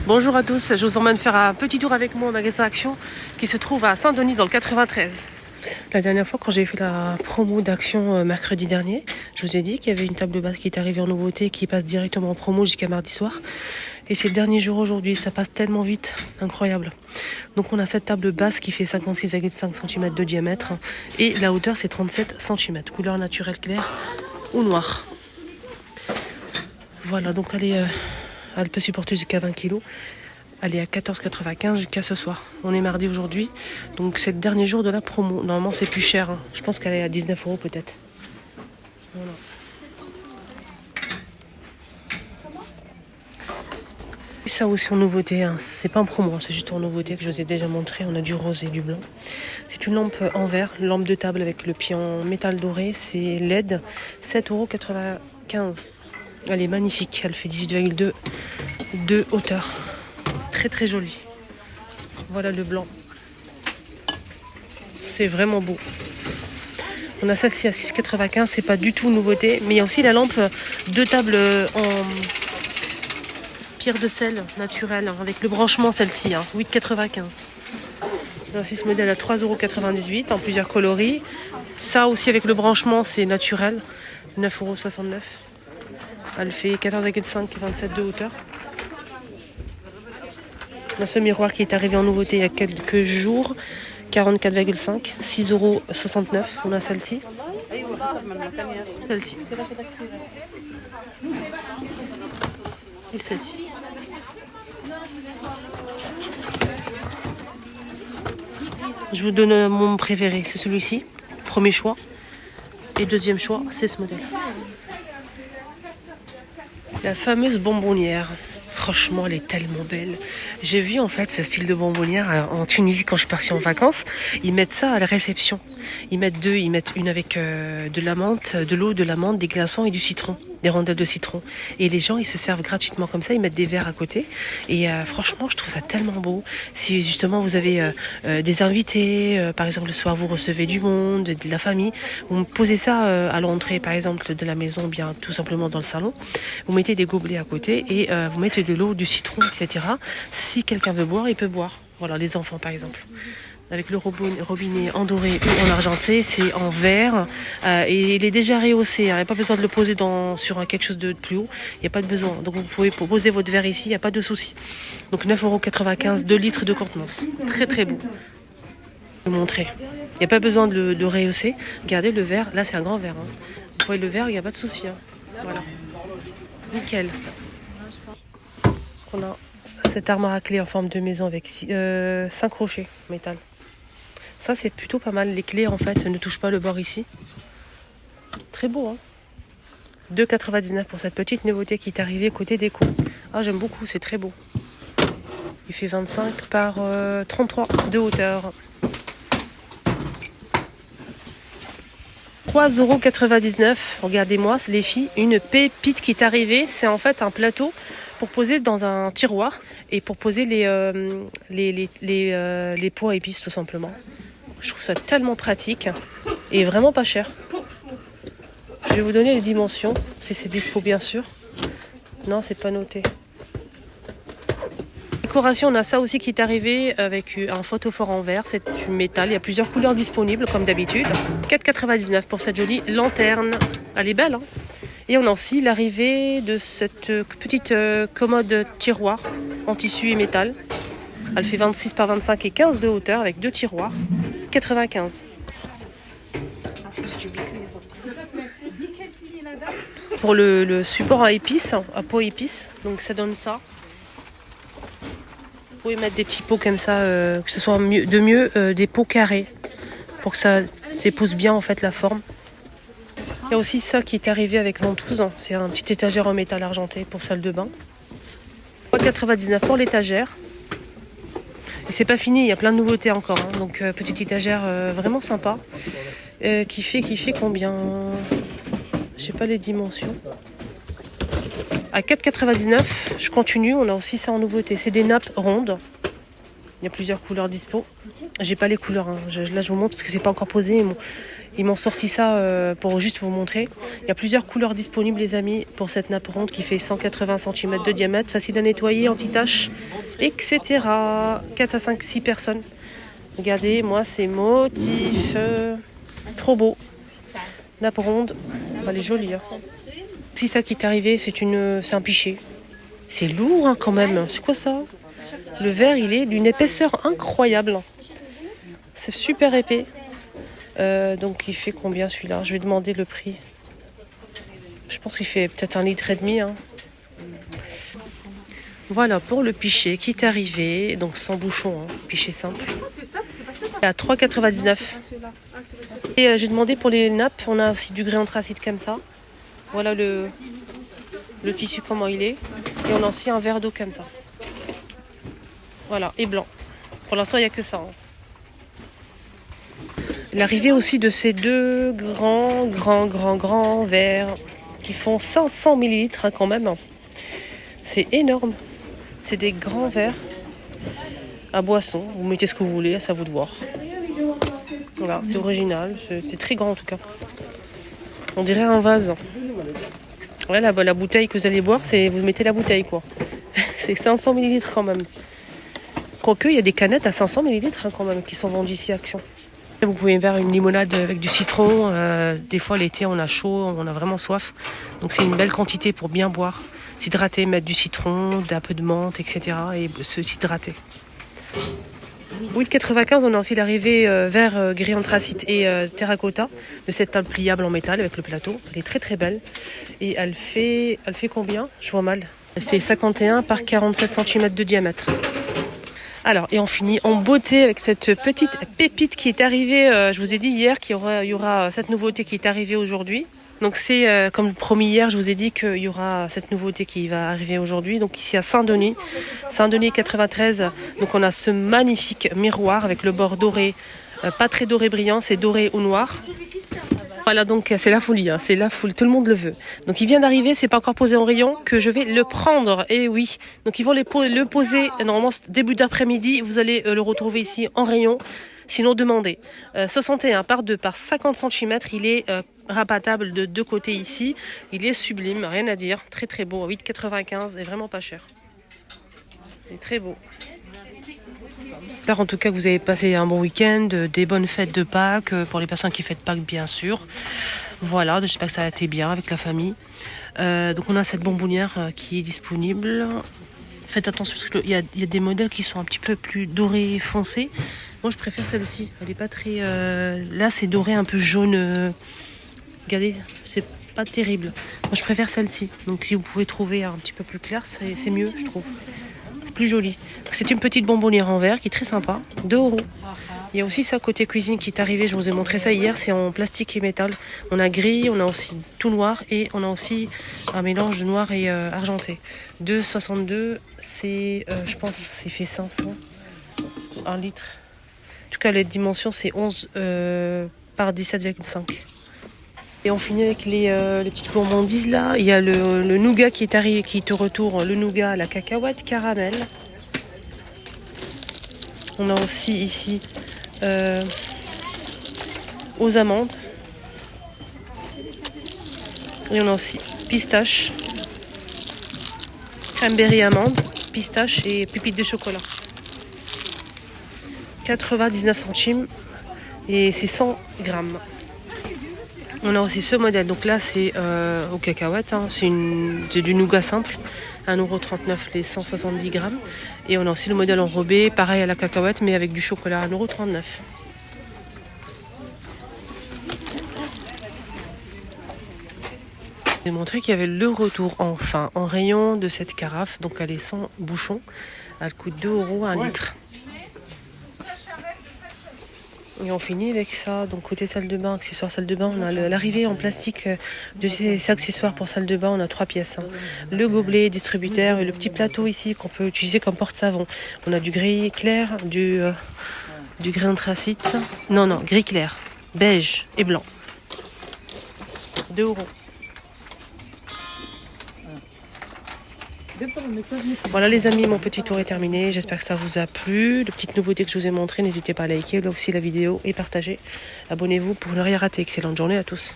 Bonjour à tous, je vous emmène faire un petit tour avec moi au magasin Action qui se trouve à Saint-Denis dans le 93. La dernière fois quand j'ai fait la promo d'Action mercredi dernier, je vous ai dit qu'il y avait une table basse qui est arrivée en nouveauté qui passe directement en promo jusqu'à mardi soir. Et c'est le dernier jour aujourd'hui, ça passe tellement vite, incroyable. Donc on a cette table basse qui fait 56,5 cm de diamètre et la hauteur c'est 37 cm, couleur naturelle claire ou noire. Voilà, donc elle peut supporter jusqu'à 20 kg. Elle est à 14,95 jusqu'à ce soir. On est mardi aujourd'hui, donc c'est le dernier jour de la promo. Normalement c'est plus cher, hein. Je pense qu'elle est à 19 € peut-être. Voilà. Et ça aussi en nouveauté, hein. C'est pas en promo, hein. C'est juste en nouveauté que je vous ai déjà montré. On a du rose et du blanc. C'est une lampe en verre, lampe de table avec le pied en métal doré. C'est LED, 7,95 €. Elle est magnifique, elle fait 18,2 de hauteur. Très très jolie. Voilà le blanc. C'est vraiment beau. On a celle-ci à 6,95 €, c'est pas du tout une nouveauté. Mais il y a aussi la lampe de table en pierre de sel naturelle, hein, avec le branchement celle-ci, hein, 8,95 €. Voici ce modèle à 3,98 € en plusieurs coloris. Ça aussi avec le branchement c'est naturel, 9,69 €. Elle fait 14,5 et 27 de hauteur. On a ce miroir qui est arrivé en nouveauté il y a quelques jours, 44,5, 6,69 €. On a celle-ci. Celle-ci. Et celle-ci. Je vous donne mon préféré, c'est celui-ci. Premier choix. Et deuxième choix, c'est ce modèle. La fameuse bonbonnière. Franchement, elle est tellement belle. J'ai vu en fait ce style de bonbonnière en Tunisie quand je suis partie en vacances. Ils mettent ça à la réception. Ils mettent une avec de la menthe, de l'eau, de la menthe, des glaçons et du citron, des rondelles de citron. Et les gens, ils se servent gratuitement comme ça. Ils mettent des verres à côté. Et franchement, je trouve ça tellement beau. Si justement vous avez des invités, par exemple le soir vous recevez du monde, de la famille, vous me posez ça à l'entrée, par exemple de la maison, bien tout simplement dans le salon. Vous mettez des gobelets à côté et vous mettez de l'eau, du citron, etc. Si quelqu'un veut boire, il peut boire. Voilà, les enfants par exemple. Avec le robinet en doré ou en argenté, c'est en verre et il est déjà rehaussé. Il n'y a pas besoin de le poser sur quelque chose de plus haut. Il n'y a pas de besoin. Donc vous pouvez poser votre verre ici, il n'y a pas de souci. Donc 9,95 €, 2 litres de contenance. Très très beau. Je vais vous montrer. Il n'y a pas besoin de le rehausser. Regardez le verre, là c'est un grand verre. Hein. Vous voyez le verre, il n'y a pas de souci. Hein. Voilà. Nickel. On a cette armoire à clé en forme de maison avec 5 crochets métal. Ça c'est plutôt pas mal. Les clés en fait ne touchent pas le bord ici. Très beau, hein. 2,99 € pour cette petite nouveauté qui est arrivée côté déco. Ah, j'aime beaucoup, c'est très beau. Il fait 25 par 33 de hauteur. 3,99 €. Regardez-moi, les filles, une pépite qui est arrivée. C'est en fait un plateau pour poser dans un tiroir et pour poser les pots à épices tout simplement. Je trouve ça tellement pratique et vraiment pas cher. Je vais vous donner les dimensions, si c'est dispo bien sûr. Non, c'est pas noté. Décoration, on a ça aussi qui est arrivé avec un photophore en verre, c'est du métal, il y a plusieurs couleurs disponibles comme d'habitude. 4,99 € pour cette jolie lanterne. Elle est belle, hein. Et on a aussi l'arrivée de cette petite commode tiroir en tissu et métal. Elle fait 26 par 25 et 15 de hauteur avec 2 tiroirs. 95. Pour le support à épices, à pot épices, donc ça donne ça. Vous pouvez mettre des petits pots comme ça, que ce soit des pots carrés, pour que ça épouse bien en fait la forme. Il y a aussi ça qui est arrivé avec ventouse, c'est un petit étagère en métal argenté pour salle de bain. 3,99 € pour l'étagère. Et c'est pas fini, il y a plein de nouveautés encore, hein. Donc petite étagère vraiment sympa. Qui fait combien? Je sais pas les dimensions. À 4,99 €, je continue, on a aussi ça en nouveauté. C'est des nappes rondes. Il y a plusieurs couleurs dispo. J'ai pas les couleurs, hein. Là je vous montre parce que c'est pas encore posé. Ils m'ont sorti ça pour juste vous montrer. Il y a plusieurs couleurs disponibles les amis pour cette nappe ronde qui fait 180 cm de diamètre, facile à nettoyer, anti-tache, etc. 4 à 5, 6 personnes. Regardez, moi c'est motif. Trop beau. Nappe ronde. Elle est jolie. Hein. Si ça qui est arrivé, c'est un pichet. C'est lourd hein, quand même. C'est quoi ça? Le verre, il est d'une épaisseur incroyable. C'est super épais. Donc il fait combien celui-là? Je vais demander le prix. Je pense qu'il fait peut-être 1,5 litre. Hein. Voilà pour le pichet qui est arrivé. Donc sans bouchon, hein, pichet simple. À 3,99. Et j'ai demandé pour les nappes, on a aussi du grès anthracite comme ça. Voilà le tissu comment il est. Et on a aussi un verre d'eau comme ça. Voilà, et blanc. Pour l'instant, il n'y a que ça. Hein. L'arrivée aussi de ces deux grands verres qui font 500 ml hein, quand même. C'est énorme. C'est des grands verres à boisson. Vous mettez ce que vous voulez, c'est à vous de voir. Voilà, c'est original. C'est très grand en tout cas. On dirait un vase. Voilà, la bouteille que vous allez boire, c'est vous mettez la bouteille quoi. C'est 500 ml quand même. Quoique, il y a des canettes à 500 ml hein, quand même qui sont vendues ici à Action. Vous pouvez faire une limonade avec du citron. Des fois, l'été, on a chaud, on a vraiment soif. Donc, c'est une belle quantité pour bien boire. S'hydrater, mettre du citron, un peu de menthe, etc. Et s'hydrater. 8,95, on a aussi l'arrivée vert gris anthracite et terracotta de cette table pliable en métal avec le plateau. Elle est très très belle. Et elle fait combien? Je vois mal. Elle fait 51 par 47 cm de diamètre. Alors, et on finit en beauté avec cette petite pépite qui est arrivée, je vous ai dit hier qu'il y aura cette nouveauté qui est arrivée aujourd'hui. Donc c'est comme promis hier, je vous ai dit qu'il y aura cette nouveauté qui va arriver aujourd'hui. Donc ici à Saint-Denis 93, donc on a ce magnifique miroir avec le bord doré, pas très doré brillant, c'est doré ou noir. Voilà, donc c'est la folie, hein, c'est la folie, tout le monde le veut. Donc il vient d'arriver, c'est pas encore posé en rayon, que je vais le prendre, et oui. Donc ils vont le poser, normalement début d'après-midi, vous allez le retrouver ici en rayon, sinon demandez. 61 par 2 par 50 cm, il est rabattable de deux côtés ici, il est sublime, rien à dire, très très beau, 8,95 et vraiment pas cher. Il est très beau. J'espère en tout cas que vous avez passé un bon week-end, des bonnes fêtes de Pâques, pour les personnes qui fêtent Pâques bien sûr. Voilà, j'espère que ça a été bien avec la famille. Donc on a cette bonbonnière qui est disponible. Faites attention parce qu'il y a des modèles qui sont un petit peu plus dorés foncés. Moi je préfère celle-ci, elle est pas très... Là c'est doré un peu jaune. Regardez, c'est pas terrible. Moi je préfère celle-ci. Donc si vous pouvez trouver un petit peu plus clair, c'est mieux je trouve. Plus joli. C'est une petite bonbonnière en verre qui est très sympa, 2 €. Il y a aussi ça côté cuisine qui est arrivé, je vous ai montré ça hier, c'est en plastique et métal. On a gris, on a aussi tout noir et on a aussi un mélange de noir et argenté. 2,62, c'est, je pense, c'est fait 500, 1 litre. En tout cas, les dimensions, c'est 11 par 17,5. Et on finit avec les petites gourmandises là. Il y a le nougat qui est arrivé, qui est au retour, le nougat à la cacahuète caramel. On a aussi ici aux amandes. Et on a aussi pistache, cranberry amande, pistache et pépites de chocolat. 99 centimes et c'est 100 grammes. On a aussi ce modèle, donc là c'est aux cacahuètes, hein. C'est du nougat simple, 1,39 € les 170 grammes. Et on a aussi le modèle enrobé, pareil à la cacahuète, mais avec du chocolat, 1,39 €. J'ai montré qu'il y avait le retour enfin en rayon de cette carafe, donc elle est sans bouchon, elle coûte 2 € 1 litre. Et on finit avec ça, donc côté salle de bain, accessoires salle de bain, on a l'arrivée en plastique de ces accessoires pour salle de bain, on a 3 pièces. Hein. Le gobelet distributeur et le petit plateau ici qu'on peut utiliser comme porte-savon. On a du gris clair, du gris anthracite, non, gris clair, beige et blanc. 2 €. Voilà les amis, mon petit tour est terminé. J'espère que ça vous a plu. Les petites nouveautés que je vous ai montrées, n'hésitez pas à liker là aussi la vidéo et partager. Abonnez-vous pour ne rien rater. Excellente journée à tous.